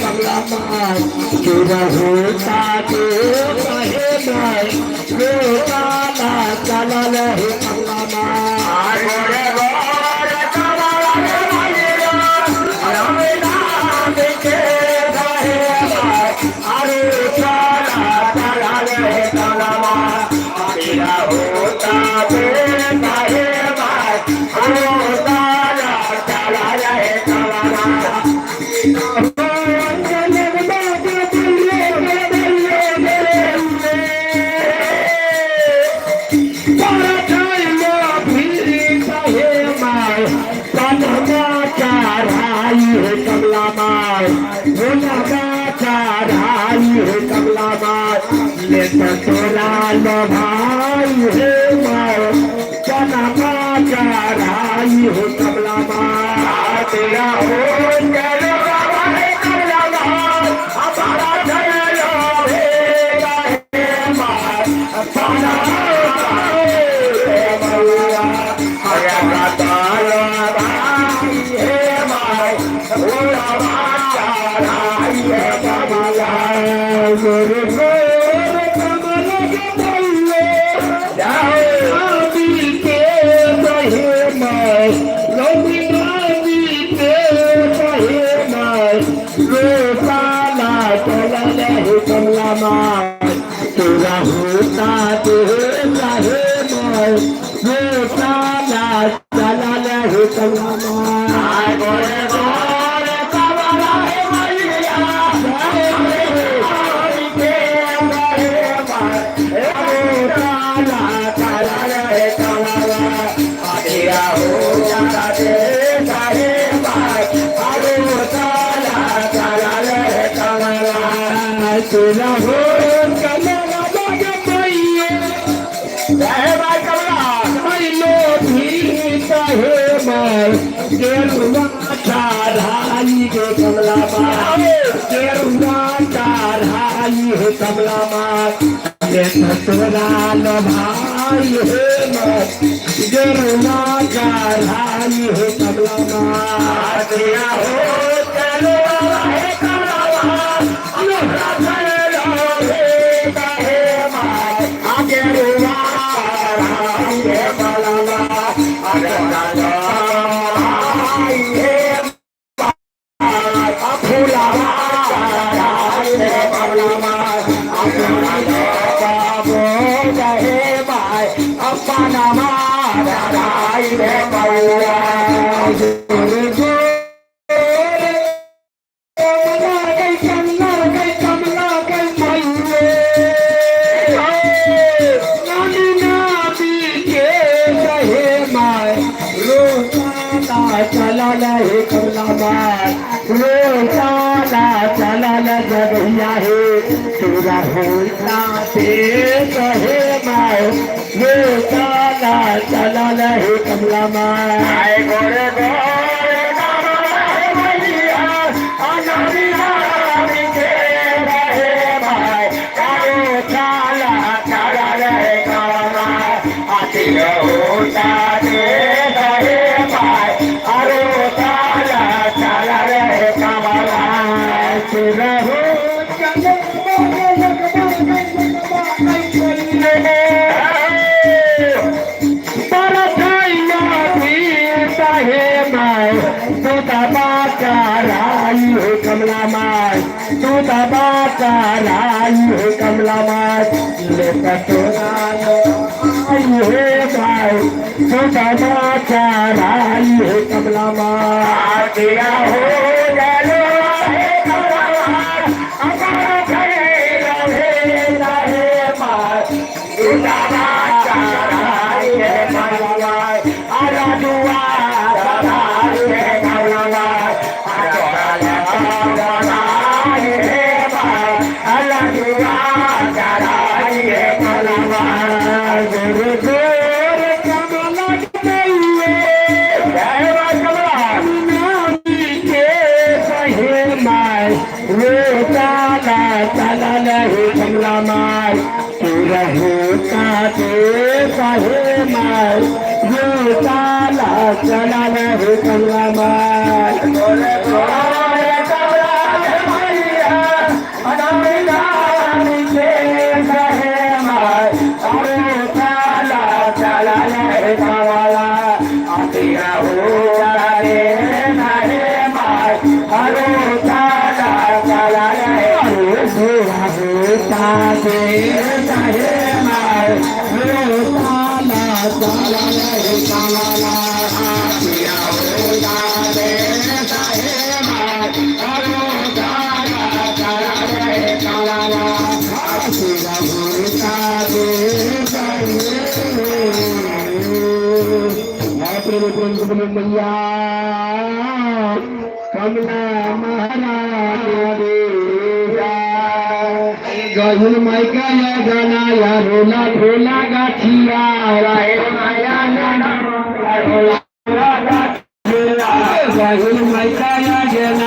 कमला my तेरा होता तो कहे माय रोकाला चला रहे कमला माय तोरा लो भाई हे माय जनमा चढ़ाई हो कमला माय तेरा हो चलो भाई कमला माय हमारा चलो हे माय साना हे मौला आया गालो भाई हे माय ओला चढ़ाई हे कमला गुरु कमला माय तेरा होता तो रहे माय रोकाला चला रहे कमला माय गोरे गोरे कमला है मैया रोकाला चला रहे कमला तेरा होता तो रहे माय रोकाला चला रहे कमला तेरा हो कमला मैया रहे भाई कमला मैलो भी कहे माय गेरुआ चढ़ाई गे कमला माय गेरुआ चढ़ाई हे कमला माय तोरा लो भाई हे माय गेरुआ चढ़ाई हे कमला माय तेरा हो चलो हे कमला माय चला हे कमला माय रोकाला चला जगैया हे तेरा होता ते कहे माय रोकाला चला हे कमला माय गोरे गोरे कमला है मैया अनरिया के रहे माय रोकाला चला रहे कमला तेरा होता ते कहे माय तेरा हो कमला माय तू दबा चढ़ाई हो कमला माय ले तोरा लो आई हे माय तू दबा चढ़ाई हो कमला माय तेरा हो गलो हे कमला माय हमारा घरे रहे माय तू दबा चढ़ाई हे कमला माय आरा दुआ चढ़ाई हे कमला माय कमला माय तू रहता दे कहे माय ये ताला चला रहे कमला माय बोले बोले कमला मैया अनामी नामी के कहे माय अरे ताला चला रहे कमला आतिया हुआ रे नाहे माय अरे ताला चला रहे होता दे कहे माय अरे ताला चला रहे कमला आतिया हुआ रे कहे माय अरे ताला चला रहे कमला आतिया हुआ दे मैया कमला महारानी गहुल मायका या गाना या रोला ढोला गाछिया राय माया गाना रोला गाछिया गहुल